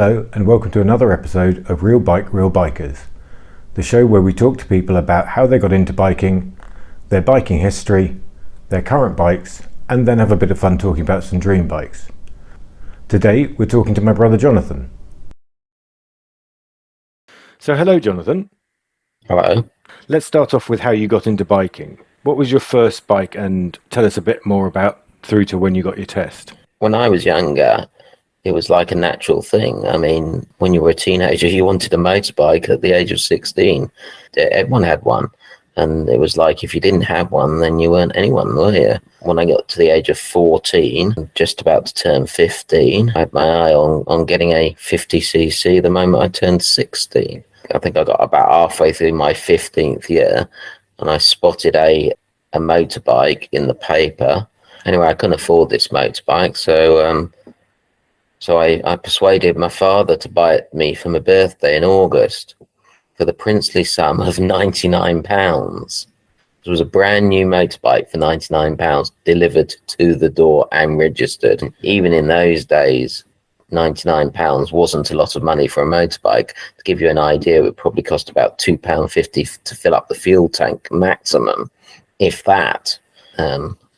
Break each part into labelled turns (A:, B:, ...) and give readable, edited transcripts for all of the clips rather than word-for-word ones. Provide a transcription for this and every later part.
A: Hello and welcome to another episode of Real Bike, Real Bikers, the show where we talk to people about how they got into biking, their biking history, their current bikes, and then have a bit of fun talking about some dream bikes. Today we're talking to my brother Jonathan. So hello Jonathan.
B: Hello.
A: Let's start off with how you got into biking. What was your first bike, and tell us a bit more about through to when you got your test.
B: When I was younger, it was like a natural thing. I mean, when you were a teenager, you wanted a motorbike at the age of 16. Everyone had one. And it was like, if you didn't have one, then you weren't anyone, were you? When I got to the age of 14, just about to turn 15, I had my eye on getting a 50cc the moment I turned 16. I think I got about halfway through my 15th year, and I spotted a motorbike in the paper. Anyway, I couldn't afford this motorbike, so I persuaded my father to buy it me for my birthday in August for the princely sum of £99. It was a brand new motorbike for £99 delivered to the door and registered. Even in those days, £99 wasn't a lot of money for a motorbike. To give you an idea, it would probably cost about £2.50 to fill up the fuel tank maximum, if that.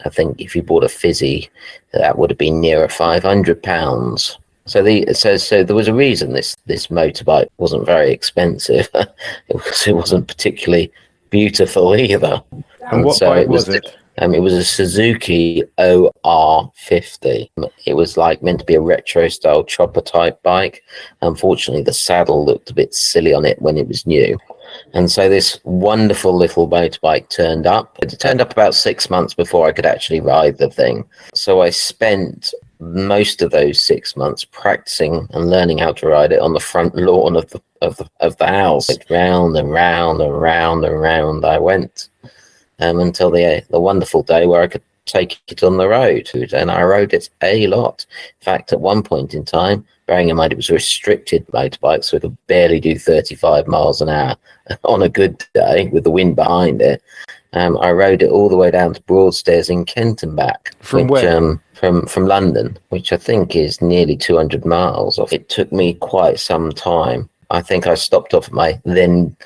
B: I think if you bought a fizzy, that would have been nearer £500. So there was a reason this motorbike wasn't very expensive. It wasn't particularly beautiful either.
A: And what bike was it?
B: It was a Suzuki OR50. It was like meant to be a retro style chopper type bike. Unfortunately, the saddle looked a bit silly on it when it was new. And so this wonderful little motorbike turned up. It turned up about 6 months before I could actually ride the thing. So I spent most of those 6 months practicing and learning how to ride it on the front lawn of the house. Round and round and round and round I went. Until the wonderful day where I could take it on the road. And I rode it a lot. In fact, at one point in time, bearing in mind it was a restricted motorbike, so it could barely do 35 miles an hour on a good day with the wind behind it. I rode it all the way down to Broadstairs in Kent and back.
A: From where?
B: From London, which I think is nearly 200 miles off. It took me quite some time. I think I stopped off at my then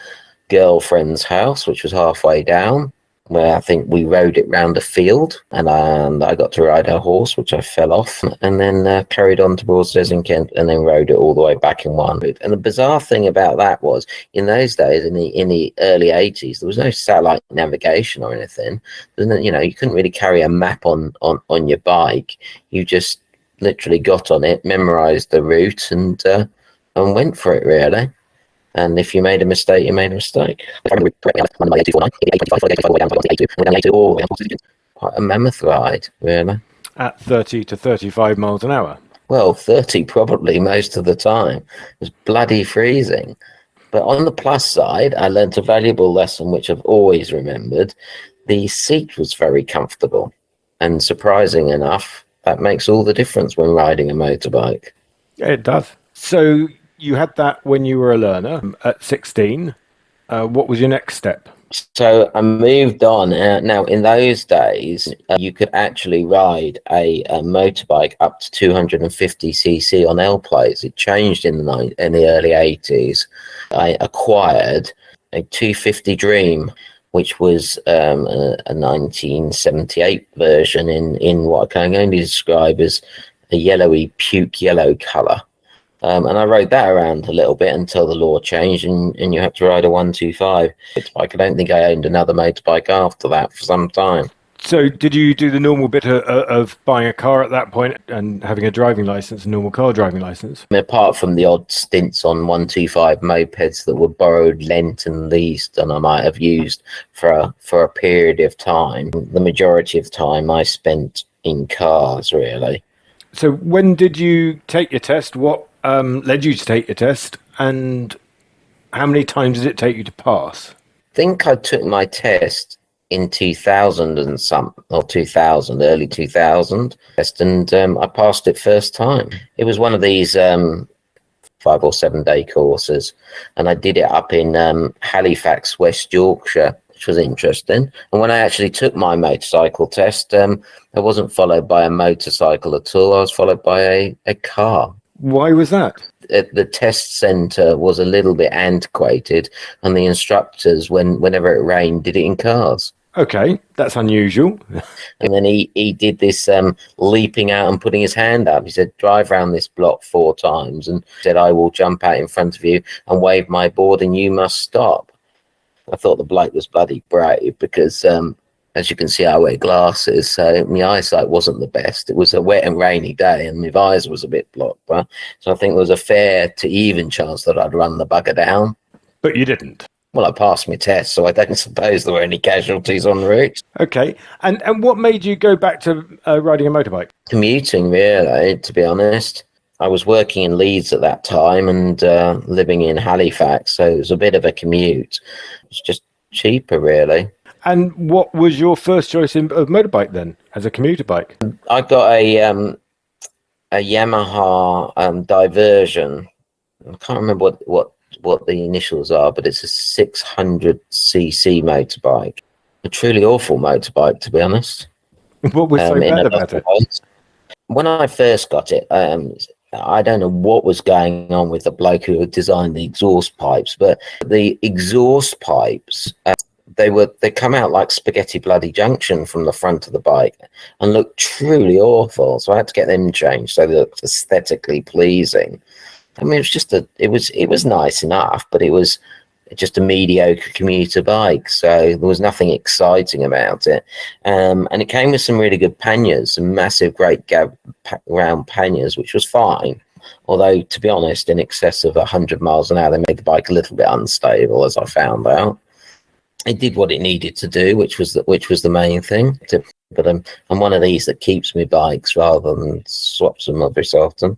B: girlfriend's house, which was halfway down, where I think we rode it round a field, and I got to ride her horse, which I fell off, and then carried on to Broadstairs in Kent, and then rode it all the way back in one. And the bizarre thing about that was, in those days, in the early 80s, there was no satellite navigation or anything. You couldn't really carry a map on your bike. You just literally got on it, memorized the route, and went for it, really. And if you made a mistake, you made a mistake. Quite a mammoth ride, really.
A: At 30 to 35 miles an hour?
B: Well, 30 probably most of the time. It was bloody freezing. But on the plus side, I learnt a valuable lesson, which I've always remembered. The seat was very comfortable. And surprising enough, that makes all the difference when riding a motorbike.
A: Yeah, it does. So you had that when you were a learner at 16. What was your next step?
B: So I moved on. Now, in those days, you could actually ride a motorbike up to 250cc on L plates. It changed in the early 80s. I acquired a 250 Dream, which was a 1978 version in what I can only describe as a yellowy puke yellow colour. And I rode that around a little bit until the law changed and you had to ride a 125 motorbike. I don't think I owned another motorbike after that for some time.
A: So did you do the normal bit of buying a car at that point and having a driving license, a normal car driving license?
B: Apart from the odd stints on 125 mopeds that were borrowed, lent and leased, and I might have used for a period of time, the majority of the time I spent in cars, really.
A: So when did you take your test? What led you to take your test, and how many times did it take you to pass?
B: I think I took my test in 2000 early 2000, and I passed it first time. It was one of these 5 or 7 day courses, and I did it up in Halifax, West Yorkshire, which was interesting. And when I actually took my motorcycle test, I wasn't followed by a motorcycle at all. I was followed by a car.
C: Why was that?
B: The test centre was a little bit antiquated, and the instructors, whenever it rained, did it in cars.
C: Okay, that's unusual.
B: And then he did this leaping out and putting his hand up. He said, drive around this block 4 times, and said, I will jump out in front of you and wave my board and you must stop. I thought the bloke was bloody brave because, as you can see, I wear glasses, so my eyesight wasn't the best. It was a wet and rainy day and my eyes was a bit blocked. So I think there was a fair to even chance that I'd run the bugger down.
C: But you didn't.
B: Well, I passed my test, so I don't suppose there were any casualties on the route.
C: Okay. And what made you go back to riding a motorbike?
B: Commuting, really, to be honest. I was working in Leeds at that time and living in Halifax, so it was a bit of a commute. It was just cheaper, really.
C: And what was your first choice of motorbike then, as a commuter bike?
B: I got a Yamaha Diversion. I can't remember what the initials are, but it's a 600cc motorbike. A truly awful motorbike, to be honest.
C: What was so bad about it?
B: When I first got it, I don't know what was going on with the bloke who had designed the exhaust pipes, but the exhaust pipes, they come out like spaghetti bloody junction from the front of the bike and look truly awful. So I had to get them changed so they looked aesthetically pleasing. I mean, it was nice enough, but it was just a mediocre commuter bike. So there was nothing exciting about it. And it came with some really good panniers, some massive, great round panniers, which was fine. Although, to be honest, in excess of 100 miles an hour, they made the bike a little bit unstable, as I found out. It did what it needed to do, which was the main thing. But I'm one of these that keeps me bikes rather than swaps them every so often.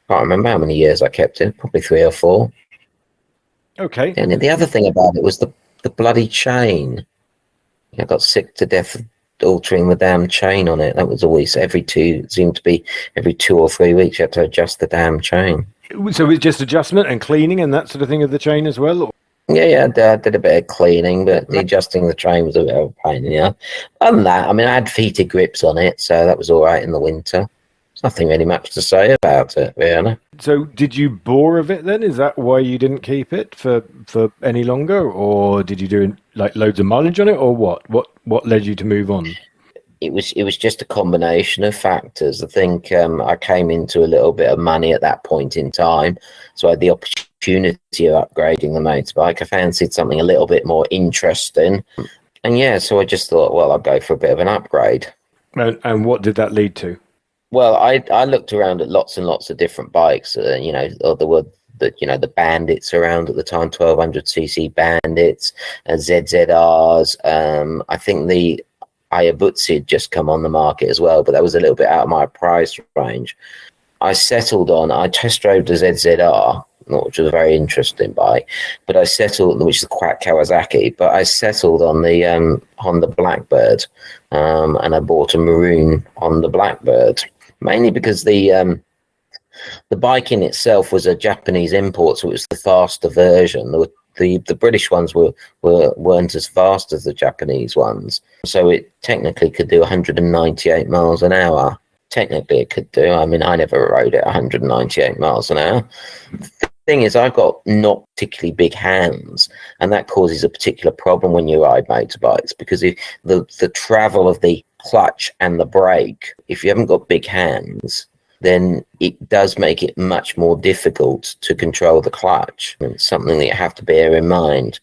B: Can't remember how many years I kept it, probably 3 or 4.
C: Okay.
B: And the other thing about it was the bloody chain. I got sick to death of altering the damn chain on it. That was always every 2 or 3 weeks you had to adjust the damn chain.
C: So it's just adjustment and cleaning and that sort of thing of the chain as well? Or?
B: Yeah, I did a bit of cleaning, but adjusting the train was a bit of a pain, yeah. Other than that, I mean, I had heated grips on it, so that was all right in the winter. There's nothing really much to say about it, really.
C: So did you bore of it then? Is that why you didn't keep it for any longer? Or did you do like loads of mileage on it, or what? What led you to move on?
B: It was just a combination of factors. I think I came into a little bit of money at that point in time, so I had the opportunity of upgrading the motorbike. I fancied something a little bit more interesting, and yeah, so I just thought, well, I'll go for a bit of an upgrade.
C: And what did that lead to?
B: Well, I looked around at lots and lots of different bikes. There were the Bandits around at the time, 1200cc Bandits, ZZRs. I think the Hayabusa had just come on the market as well, but that was a little bit out of my price range. I test drove the ZZR, which was a very interesting bike, but which is the Kawasaki, but I settled on the Honda Blackbird, and I bought a maroon Honda Blackbird, mainly because the bike in itself was a Japanese import, so it was the faster version. The British ones weren't as fast as the Japanese ones, so it technically could do 198 miles an hour. Technically, it could do. I mean, I never rode it 198 miles an hour. The thing is, I've got not particularly big hands, and that causes a particular problem when you ride motorbikes, because if the travel of the clutch and the brake, if you haven't got big hands, then it does make it much more difficult to control the clutch. It's something that you have to bear in mind.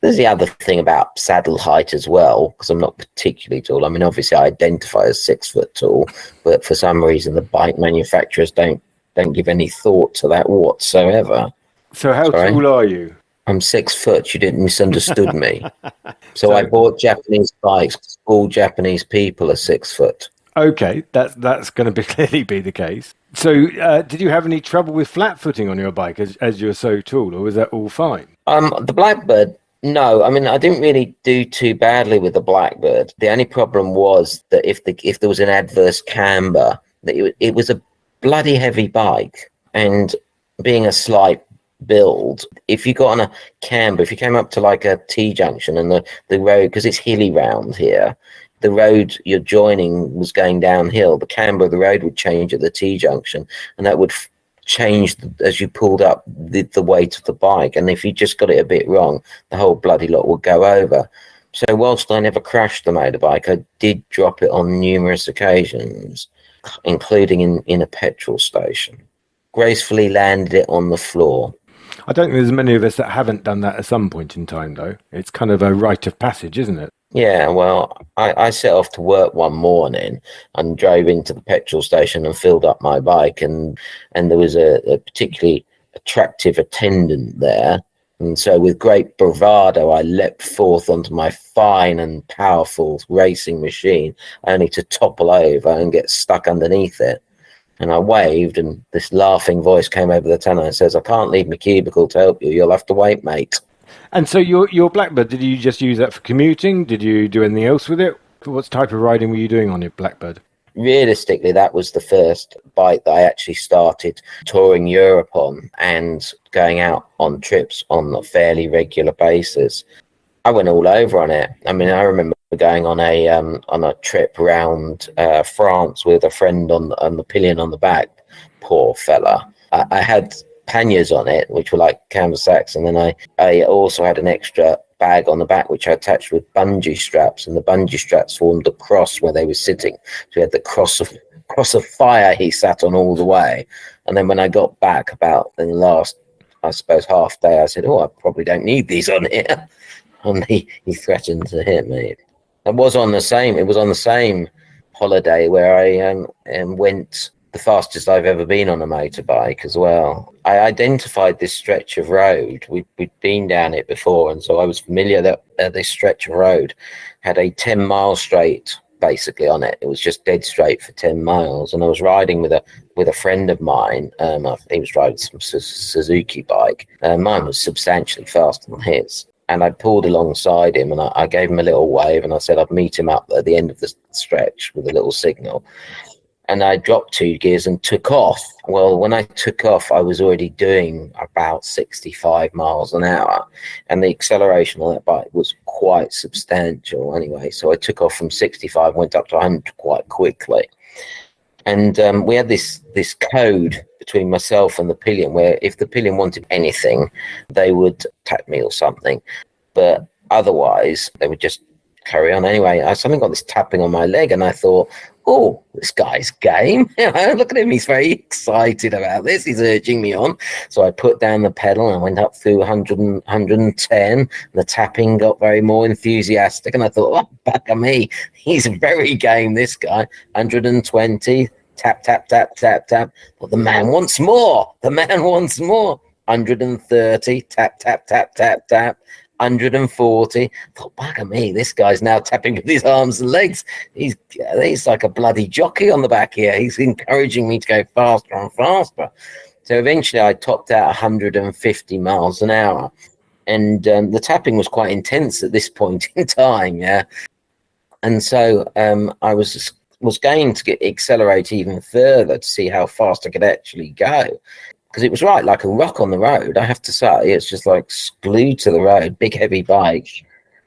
B: There's the other thing about saddle height as well, because I'm not particularly tall. I mean, obviously I identify as 6 foot tall, but for some reason the bike manufacturers don't give any thought to that whatsoever.
C: So how tall are you?
B: I'm 6 foot. You didn't misunderstood me. So I
C: So-
B: bought Japanese bikes because all Japanese people are 6 foot.
C: Okay, that's going to clearly be the case. So did you have any trouble with flat footing on your bike as you're so tall, or was that all fine?
B: The Blackbird, no. I mean, I didn't really do too badly with the Blackbird. The only problem was that if there was an adverse camber, that it was a bloody heavy bike, and being a slight build, if you got on a camber, if you came up to like a T-junction and the road, because it's hilly round here, the road you're joining was going downhill, the camber of the road would change at the T-junction, and that would changed as you pulled up the weight of the bike. And if you just got it a bit wrong, the whole bloody lot would go over. So whilst I never crashed the motorbike, I did drop it on numerous occasions, including in a petrol station. Gracefully landed it on the floor.
C: I don't think there's many of us that haven't done that at some point in time, though. It's kind of a rite of passage, isn't it?
B: Yeah, well, I set off to work one morning and drove into the petrol station and filled up my bike, and there was a particularly attractive attendant there. And so with great bravado, I leapt forth onto my fine and powerful racing machine, only to topple over and get stuck underneath it. And I waved, and this laughing voice came over the tunnel and says, "I can't leave my cubicle to help you. You'll have to wait, mate."
C: And so your Blackbird, did you just use that for commuting? Did you do anything else with it? What type of riding were you doing on your Blackbird?
B: Realistically, that was the first bike that I actually started touring Europe on and going out on trips on a fairly regular basis. I went all over on it. I mean, I remember going on a trip around France with a friend on the pillion on the back. Poor fella. I had panniers on it, which were like canvas sacks, and then I also had an extra bag on the back which I attached with bungee straps, and the bungee straps formed a cross where they were sitting. So we had the cross of fire he sat on all the way. And then when I got back about in the last, I suppose, half day, I said, "Oh, I probably don't need these on here." And he threatened to hit me. It was on the same holiday where I went the fastest I've ever been on a motorbike as well. I identified this stretch of road. We'd been down it before, and so I was familiar that this stretch of road had a 10-mile straight basically on it. It was just dead straight for 10 miles, and I was riding with a friend of mine. He was driving some Suzuki bike. Mine was substantially faster than his. And I pulled alongside him, and I gave him a little wave, and I said I'd meet him up at the end of the stretch with a little signal. And I dropped 2 gears and took off. Well, when I took off, I was already doing about 65 miles an hour. And the acceleration on that bike was quite substantial anyway. So I took off from 65, went up to 100 quite quickly. And we had this code between myself and the pillion where if the pillion wanted anything, they would tap me or something. But otherwise, they would just carry on. Anyway, I suddenly got this tapping on my leg, and I thought, "Oh, this guy's game." Look at him. He's very excited about this. He's urging me on. So I put down the pedal and went up through 100 and 110. And the tapping got very more enthusiastic. And I thought, "Oh, back of me. He's very game, this guy." 120, tap, tap, tap, tap, tap. But the man wants more. 130, tap, tap, tap, tap, tap. 140. Thought, bugger me, this guy's now tapping with his arms and legs. He's like a bloody jockey on the back here. He's encouraging me to go faster and faster. So eventually I topped out 150 miles an hour. And the tapping was quite intense at this point in time, yeah. And so I was going to accelerate even further to see how fast I could actually go. Because it was right like a rock on the road, I have to say. It's just like glued to the road, big heavy bike,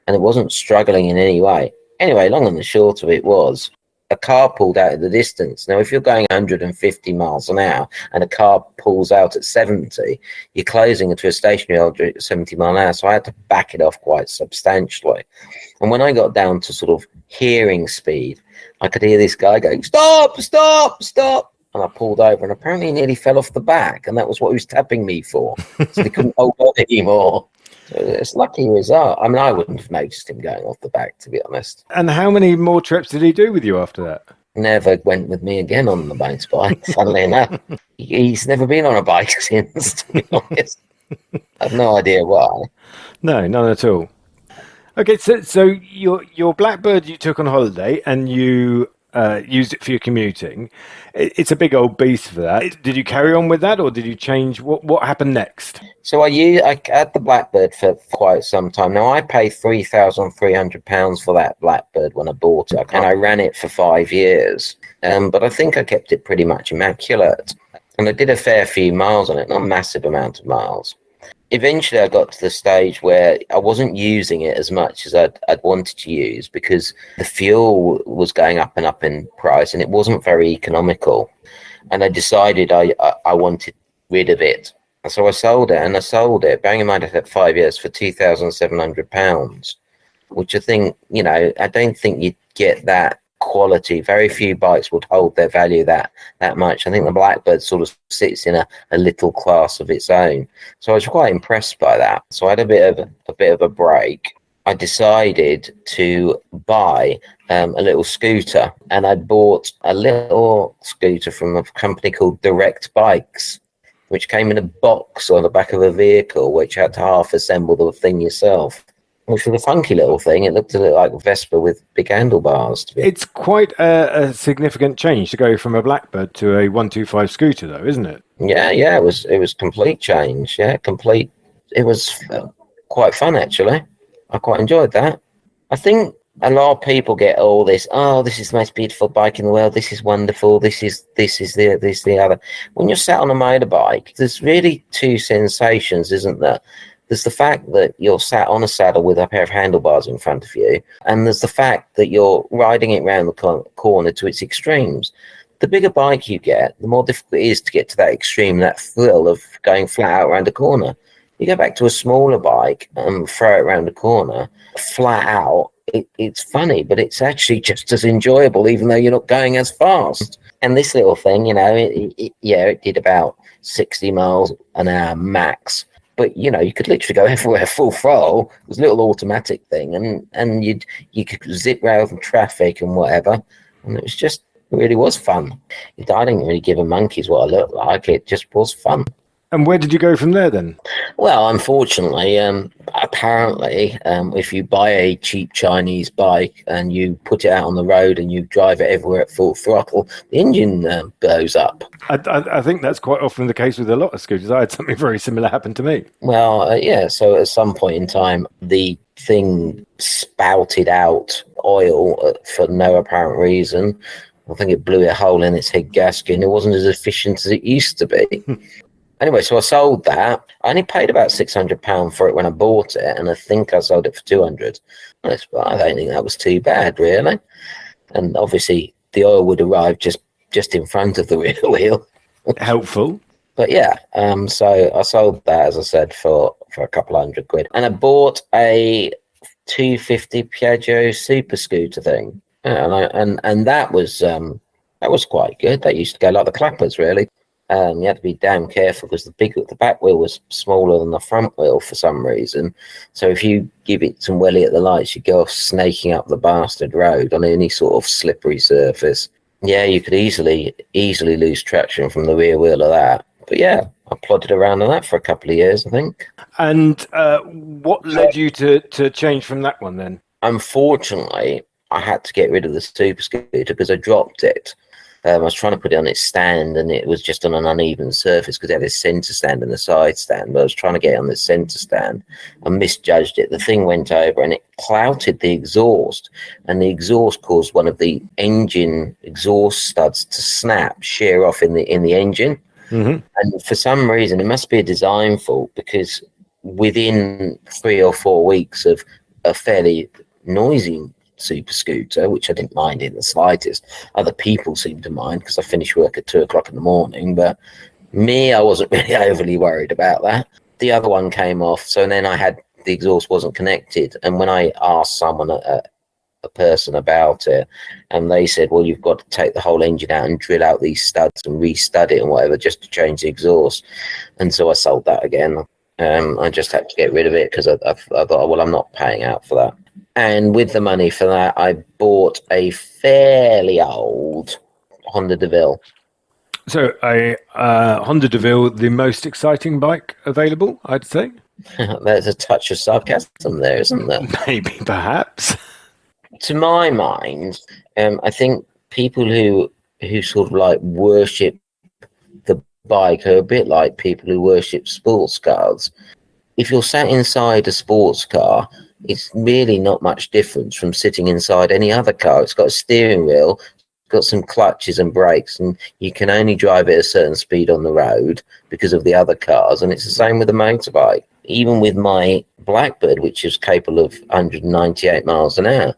B: and it wasn't struggling in any way. Anyway, long and the short of it was, a car pulled out in the distance. Now, if you're going 150 miles an hour and a car pulls out at 70, you're closing into a stationary at 70 mile an hour. So I had to back it off quite substantially. And when I got down to sort of hearing speed, I could hear this guy going, "Stop, stop, stop." And I pulled over, and apparently he nearly fell off the back, and that was what he was tapping me for. So he couldn't hold on anymore. So it's lucky result. I mean, I wouldn't have noticed him going off the back, to be honest.
C: And how many more trips did he do with you after that?
B: Never went with me again on the motorbike, funnily enough. He's never been on a bike since, to be honest. I have no idea why.
C: No, none at all. Okay, so your Blackbird you took on holiday, and you used it for your commuting. It's a big old beast for that. Did you carry on with that, or did you change? What happened next?
B: So I had the Blackbird for quite some time. Now I paid £3,300 for that Blackbird when I bought it, and I ran it for 5 years. But I think I kept it pretty much immaculate, and I did a fair few miles on it, not a massive amount of miles. Eventually, I got to the stage where I wasn't using it as much as I'd wanted to use, because the fuel was going up and up in price, and it wasn't very economical. And I decided I wanted rid of it. So I sold it, and I sold it, bearing in mind I had 5 years, for £2,700, which I think, I don't think you'd get that quality. Very few bikes would hold their value that much. I think the Blackbird sort of sits in a little class of its own. So I was quite impressed by that. So I had a bit of a break. I decided to buy a little scooter, and I bought a little scooter from a company called Direct Bikes, which came in a box on the back of a vehicle, which had to half assemble the thing yourself, which was a funky little thing. It looked a little like a Vespa with big handlebars.
C: It's quite a significant change to go from a Blackbird to a 125 scooter, though, isn't it?
B: Yeah, it was complete change. Yeah, complete. It was quite fun, actually. I quite enjoyed that. I think a lot of people get all this, this is the most beautiful bike in the world, this is wonderful, this is the other. When you're sat on a motorbike, there's really two sensations, isn't there? There's the fact that you're sat on a saddle with a pair of handlebars in front of you, and there's the fact that you're riding it round the corner to its extremes. The bigger bike you get, the more difficult it is to get to that extreme, that thrill of going flat out around a corner. You go back to a smaller bike and throw it around the corner, flat out, it's funny, but it's actually just as enjoyable, even though you're not going as fast. And this little thing, it did about 60 miles an hour max. But, you could literally go everywhere full throttle. It was a little automatic thing. And you could zip round traffic and whatever. And it really was fun. I didn't really give a monkey's what I looked like. It just was fun.
C: And where did you go from there then?
B: Well, unfortunately, apparently, if you buy a cheap Chinese bike and you put it out on the road and you drive it everywhere at full throttle, the engine blows up.
C: I think that's quite often the case with a lot of scooters. I had something very similar happen to me.
B: Well, so at some point in time, the thing spouted out oil for no apparent reason. I think it blew a hole in its head gasket, and it wasn't as efficient as it used to be. Anyway, so I sold that. I only paid about £600 for it when I bought it, and I think I sold it for £200. I don't think that was too bad, really. And obviously, the oil would arrive just in front of the rear wheel.
C: Helpful.
B: But yeah, so I sold that, as I said, for a couple £100. And I bought a 250 Piaggio super scooter thing. And that was quite good. That used to go like the clappers, really. You had to be damn careful because the back wheel was smaller than the front wheel for some reason. So if you give it some welly at the lights, you go off snaking up the bastard road on any sort of slippery surface. Yeah, you could easily lose traction from the rear wheel of that. But yeah, I plodded around on that for a couple of years, I think.
C: And what led you to change from that one then?
B: Unfortunately, I had to get rid of the super scooter because I dropped it. I was trying to put it on its stand, and it was just on an uneven surface because it had a centre stand and a side stand. But I was trying to get it on the centre stand and misjudged it. The thing went over and it clouted the exhaust, and the exhaust caused one of the engine exhaust studs to shear off in the engine. Mm-hmm. And for some reason, it must be a design fault because within 3 or 4 weeks of a fairly noisy super scooter, which I didn't mind in the slightest. Other people seemed to mind because I finished work at 2 o'clock in the morning, but me, I wasn't really overly worried about that. The other one came off, so then the exhaust wasn't connected, and when I asked someone, a person about it, and they said, well, you've got to take the whole engine out and drill out these studs and re-stud it and whatever just to change the exhaust. And so I sold that again. I just had to get rid of it because I thought, well, I'm not paying out for that. And with the money for that, I bought a fairly old Honda DeVille.
C: So a Honda DeVille, the most exciting bike available, I'd say.
B: There's a touch of sarcasm there, isn't there?
C: Maybe, perhaps.
B: To my mind, I think people who sort of like worship the bike are a bit like people who worship sports cars. If you're sat inside a sports car, it's really not much difference from sitting inside any other car. It's got a steering wheel, it's got some clutches and brakes, and you can only drive at a certain speed on the road because of the other cars. And it's the same with a motorbike. Even with my Blackbird, which is capable of 198 miles an hour,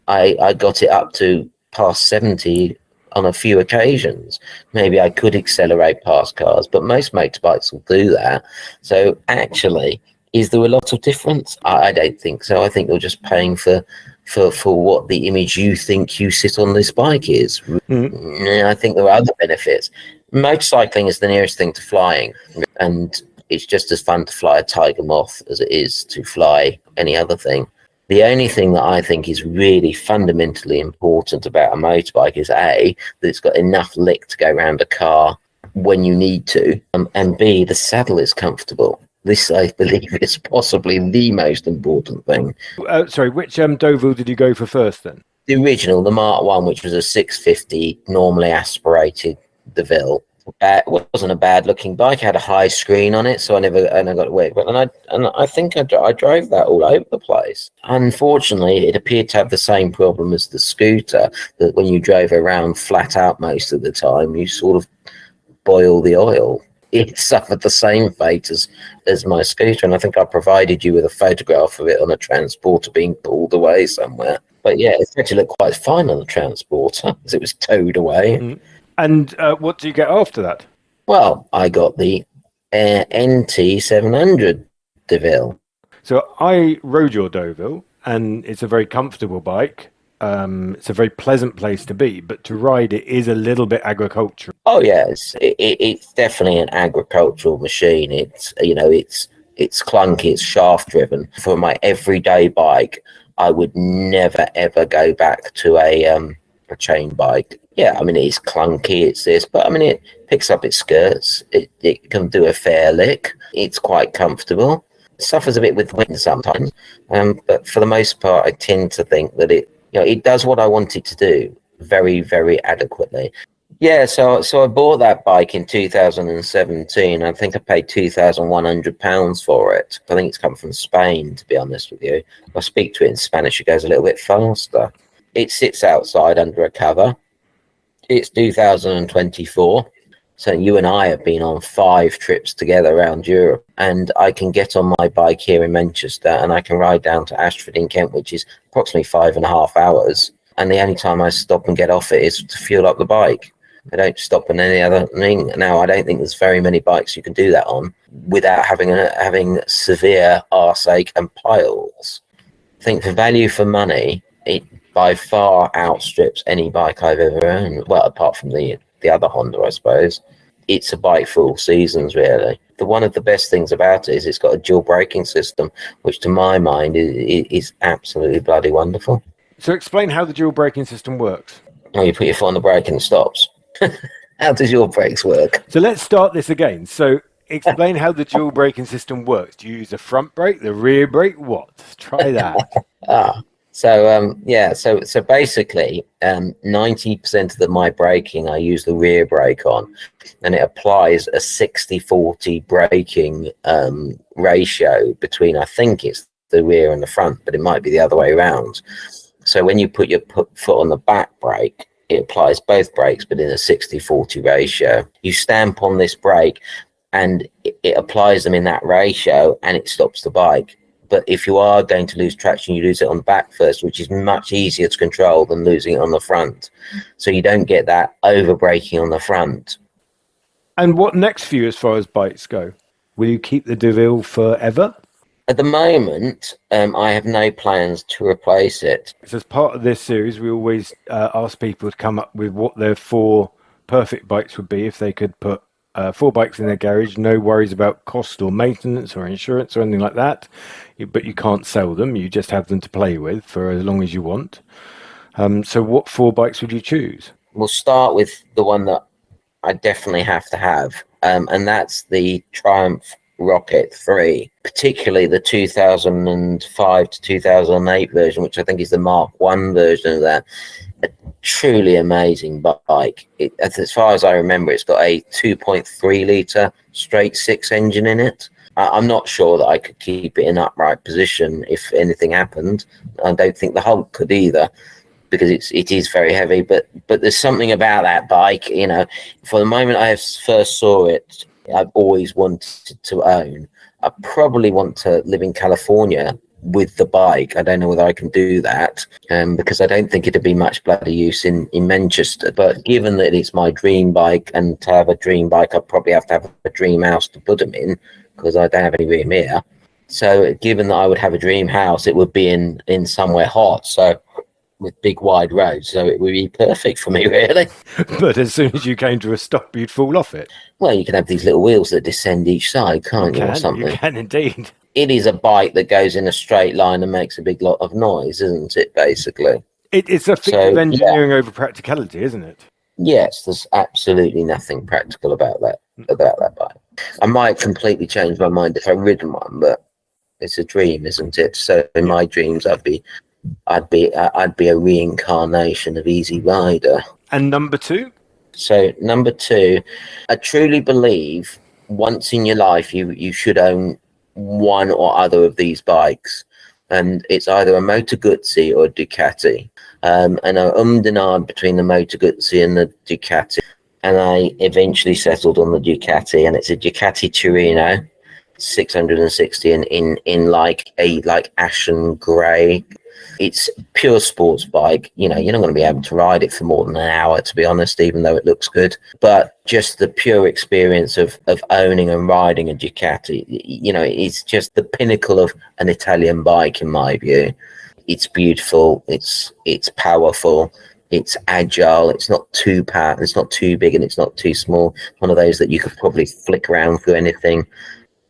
B: I got it up to past 70 on a few occasions. Maybe I could accelerate past cars, but most motorbikes will do that. So actually, is there a lot of difference? I don't think so. I think you're just paying for what the image you think you sit on this bike is. I think there are other benefits. Motorcycling is the nearest thing to flying, and it's just as fun to fly a tiger moth as it is to fly any other thing. The only thing that I think is really fundamentally important about a motorbike is A, that it's got enough lick to go around a car when you need to, and B, the saddle is comfortable. This, I believe, is possibly the most important thing.
C: Sorry, which Deauville did you go for first then?
B: The original, the Mark 1, which was a 650, normally aspirated Deauville. It wasn't a bad looking bike. I had a high screen on it, so I got it wet. And I think I drove that all over the place. Unfortunately, it appeared to have the same problem as the scooter, that when you drove around flat out most of the time, you sort of boil the oil. It suffered the same fate as my scooter, and I think I provided you with a photograph of it on a transporter being pulled away somewhere. But yeah, it actually looked quite fine on the transporter as it was towed away.
C: And what do you get after that?
B: Well, I got the NT700 Deauville.
C: So I rode your Deauville, and it's a very comfortable bike. It's a very pleasant place to be, but to ride it is a little bit agricultural.
B: Oh yes, it's definitely an agricultural machine. It's it's clunky, it's shaft driven. For my everyday bike, I would never ever go back to a chain bike. Yeah, I mean it's clunky, it's this, but I mean it picks up its skirts. It can do a fair lick. It's quite comfortable. It suffers a bit with wind sometimes, but for the most part, I tend to think that it does what I want it to do very, very adequately. Yeah, so I bought that bike in 2017. I think I paid £2,100 for it. I think it's come from Spain, to be honest with you. If I speak to it in Spanish, it goes a little bit faster. It sits outside under a cover. It's 2024. So you and I have been on 5 trips together around Europe, and I can get on my bike here in Manchester and I can ride down to Ashford in Kent, which is approximately 5.5 hours. And the only time I stop and get off it is to fuel up the bike. I don't stop on any other thing. Now, I don't think there's very many bikes you can do that on without having severe arseache and piles. I think for value for money, it by far outstrips any bike I've ever owned. Well, apart from the other Honda, I suppose. It's a bike for all seasons, really. One of the best things about it is it's got a dual braking system, which to my mind is absolutely bloody wonderful.
C: So explain how the dual braking system works.
B: Oh, you put your foot on the brake and it stops. How does your brakes work?
C: So let's start this again. So explain how the dual braking system works. Do you use the front brake, the rear brake? What? Try that.
B: So basically, 90% of my braking, I use the rear brake on, and it applies a 60-40 braking ratio between, I think it's the rear and the front, but it might be the other way around. So when you put your foot on the back brake, it applies both brakes, but in a 60-40 ratio. You stamp on this brake, and it applies them in that ratio, and it stops the bike. But if you are going to lose traction, you lose it on the back first, which is much easier to control than losing it on the front. So you don't get that over braking on the front.
C: And what next for you as far as bikes go? Will you keep the Deauville forever?
B: At the moment, I have no plans to replace it.
C: So as part of this series, we always ask people to come up with what their 4 perfect bikes would be if they could put 4 bikes in their garage, no worries about cost or maintenance or insurance or anything like that. But you can't sell them. You just have them to play with for as long as you want. So what 4 bikes would you choose? We'll
B: start with the one that I definitely have to have, and that's the Triumph Rocket 3, particularly the 2005 to 2008 version, which I think is the Mark 1 version of that. A truly amazing bike. As far as I remember, it's got a 2.3 litre straight 6 engine in it. I'm not sure that I could keep it in upright position if anything happened. I don't think the Hulk could either, because it is very heavy. But there's something about that bike, for the moment I first saw it, I've always wanted to own. I probably want to live in California with the bike. I don't know whether I can do that, because I don't think it'd be much bloody use in Manchester. But given that it's my dream bike, and to have a dream bike, I'd probably have to have a dream house to put them in, because I don't have any room here. So given that I would have a dream house, it would be in somewhere hot, so with big wide roads, so it would be perfect for me, really.
C: But as soon as you came to a stop, you'd fall off it.
B: Well, you can have these little wheels that descend each side, can't you, or something?
C: You can indeed.
B: It is a bike that goes in a straight line and makes a big lot of noise, isn't it, basically?
C: It's a feat of engineering over practicality, isn't it?
B: Yes, there's absolutely nothing practical about that bike. I might completely change my mind if I've ridden one, but it's a dream, isn't it? So in my dreams, I'd be a reincarnation of Easy Rider.
C: And number 2?
B: So number 2, I truly believe once in your life you should own one or other of these bikes, and it's either a Moto Guzzi or a Ducati. And I denied between the Moto Guzzi and the Ducati, and I eventually settled on the Ducati, and it's a Ducati Torino 660 in like ashen grey. It's pure sports bike. You're not going to be able to ride it for more than an hour, to be honest, even though it looks good. But just the pure experience of owning and riding a Ducati, it's just the pinnacle of an Italian bike, in my view. It's beautiful. It's powerful. It's agile. It's not too it's not too big, and it's not too small. One of those that you could probably flick around through anything.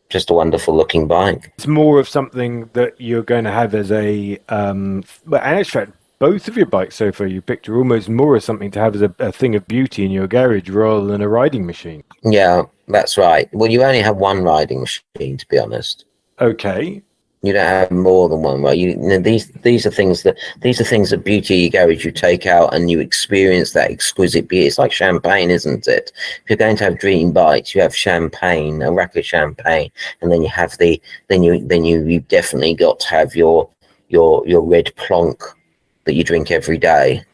B: Just a wonderful looking bike.
C: It's more of something that you're going to have as a but in fact, both of your bikes so far you picked are almost more of something to have as a thing of beauty in your garage rather than a riding machine.
B: Yeah, that's right. Well, you only have one riding machine, to be honest.
C: Okay.
B: You don't have more than one, right? These are things that beauty your garage. You take out and you experience that exquisite beauty. It's like champagne, isn't it? If you're going to have dream bikes, you have champagne, a rack of champagne, and then you have you've definitely got to have your red plonk that you drink every day.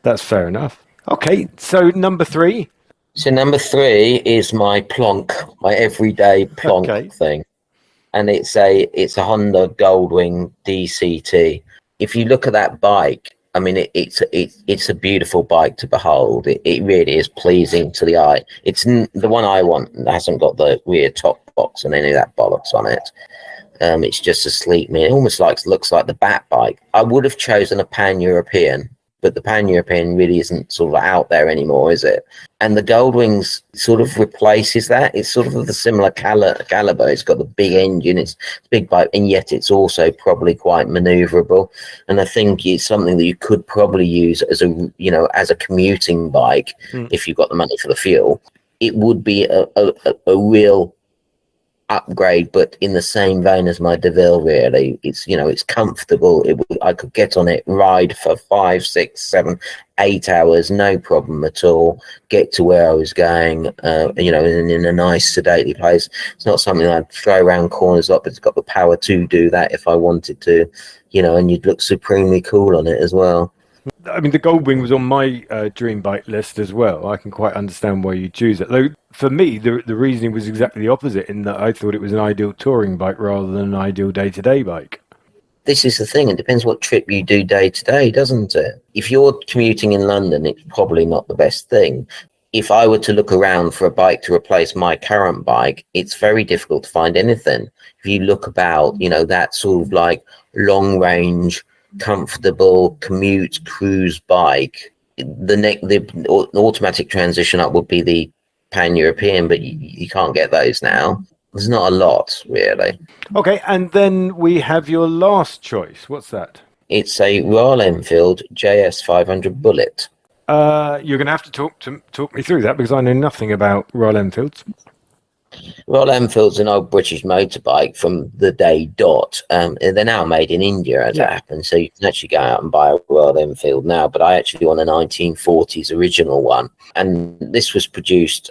B: That's
C: fair enough. Okay, so number 3.
B: So number 3 is my plonk, my everyday plonk thing. And it's a Honda Goldwing DCT. If you look at that bike, I mean, it's a beautiful bike to behold. It really is pleasing to the eye. It's the one I want. It hasn't got the rear top box and any of that bollocks on it. It's just a sleek mini. It almost looks like the Bat bike. I would have chosen a Pan-European, but the Pan-European really isn't sort of out there anymore, is it? And the Goldwings sort of replaces that. It's sort of the similar caliber. It's got the big engine, it's a big bike, and yet it's also probably quite maneuverable. And I think it's something that you could probably use as a commuting bike if you've got the money for the fuel. It would be a real upgrade, but in the same vein as my Deauville, really. It's comfortable. I could get on it, ride for 5, 6, 7, 8 hours, no problem at all, get to where I was going, in a nice sedately place. It's not something I'd throw around corners up, but it's got the power to do that if I wanted to, and you'd look supremely cool on it as well.
C: I mean, the Goldwing was on my dream bike list as well. I can quite understand why you choose it. Though, for me, the reasoning was exactly the opposite, in that I thought it was an ideal touring bike rather than an ideal day-to-day bike.
B: This is the thing. It depends what trip you do day-to-day, doesn't it? If you're commuting in London, it's probably not the best thing. If I were to look around for a bike to replace my current bike, it's very difficult to find anything. If you look about, that sort of like long-range, comfortable commute cruise bike, the automatic transition up would be the Pan-European, but you can't get those now. There's not a lot, really.
C: Okay, and then we have your last choice. What's that?
B: It's a Royal Enfield JS500 Bullet.
C: You're going to have to talk me through that, because I know nothing about Royal Enfields.
B: Royal Enfield's an old British motorbike from the day dot. They're now made in India, as it happens, so you can actually go out and buy a Royal Enfield now, but I actually want a 1940s original one. And this was produced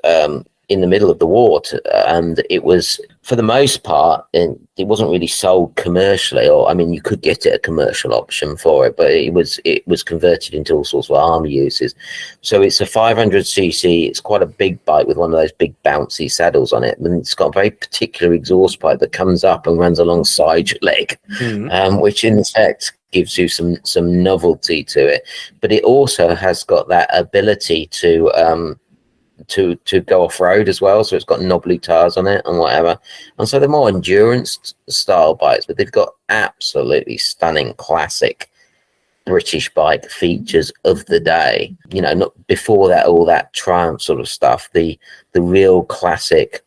B: in the middle of the war, and it was, for the most part, and it wasn't really sold commercially, or I mean, you could get it a commercial option for it, but it was converted into all sorts of army uses. So it's a 500cc. It's quite a big bike with one of those big bouncy saddles on it, and it's got a very particular exhaust pipe that comes up and runs alongside your leg, which in effect gives you some novelty to it. But it also has got that ability to go off-road as well, so it's got knobbly tires on it and whatever, and so they're more endurance style bikes, but they've got absolutely stunning classic British bike features of the day, you know, not before that, all that Triumph sort of stuff, the real classic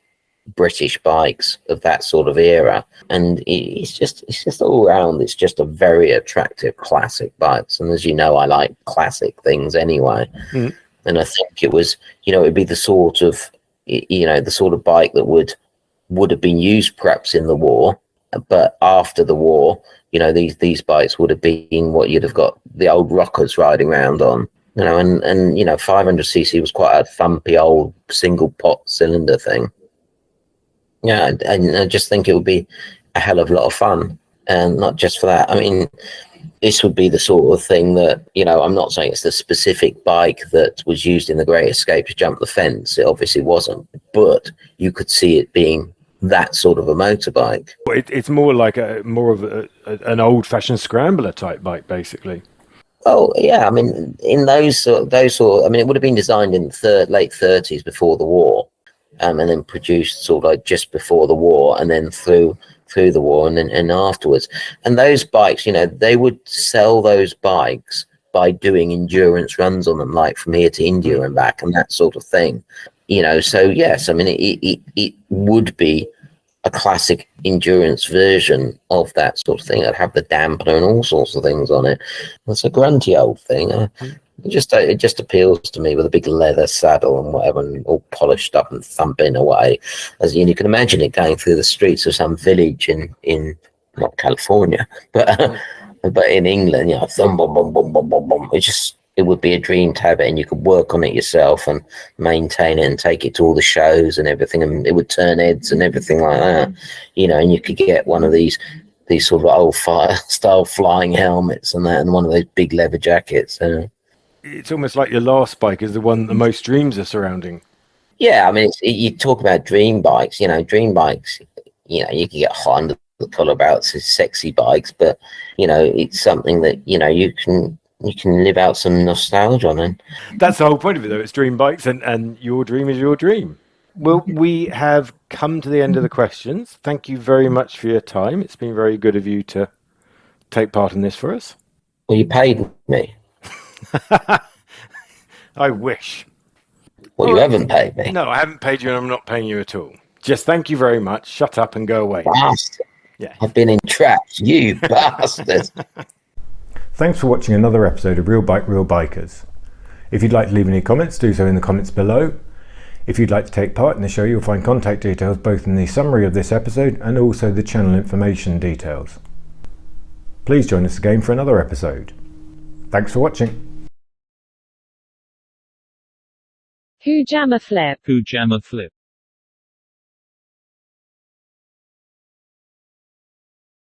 B: British bikes of that sort of era. And it's just all around, it's just a very attractive classic bikes, and as you know, I like classic things anyway. And I think it was, you know, it'd be the sort of, you know, the sort of bike that would have been used perhaps in the war, but after the war, you know, these bikes would have been what you'd have got the old rockers riding around on, you know, and you know, 500cc was quite a thumpy old single pot cylinder thing. Yeah, and I just think it would be a hell of a lot of fun, and not just for that. I mean, this would be the sort of thing that, you know, I'm not saying it's the specific bike that was used in The Great Escape to jump the fence. It obviously wasn't, but you could see it being that sort of a motorbike.
C: It's more like an old-fashioned scrambler type bike, basically.
B: Oh yeah, I mean, in those sort, I mean, it would have been designed in the late 30s before the war, and then produced sort of like just before the war, and then through the war and afterwards. And those bikes, you know, they would sell those bikes by doing endurance runs on them, like from here to India and back, and that sort of thing, you know. So yes, I mean, it would be a classic endurance version of that sort of thing. It'd have the dampener and all sorts of things on it. It's a grunty old thing. It just appeals to me, with a big leather saddle and whatever, and all polished up and thumping away. As you can imagine it going through the streets of some village in not California, but in England, you know, thump, bum, bum, bum, bum, bum, bum. It would be a dream to have it, and you could work on it yourself and maintain it and take it to all the shows and everything, and it would turn heads and everything like that, you know. And you could get one of these sort of old fire style flying helmets and that, and one of those big leather jackets.
C: It's almost like your last bike is the one that most dreams are surrounding.
B: Yeah, I mean, you talk about dream bikes, you know, you know, you can get hot under the collar about sexy bikes, but, you know, it's something that, you know, you can live out some nostalgia on it.
C: That's the whole point of it, though. It's dream bikes, and your dream is your dream. Well, we have come to the end of the questions. Thank you very much for your time. It's been very good of you to take part in this for us.
B: Well, you paid me.
C: I wish.
B: Well, you haven't paid me.
C: No, I haven't paid you, and I'm not paying you at all. Just thank you very much. Shut up and go away.
B: Bastard.
C: Yeah.
B: I've been entrapped, you bastard.
A: Thanks for watching another episode of Real Bike, Real Bikers. If you'd like to leave any comments, do so in the comments below. If you'd like to take part in the show, you'll find contact details both in the summary of this episode and also the channel information details. Please join us again for another episode. Thanks for watching.
D: Who jammer flip?
E: Who jammer flip?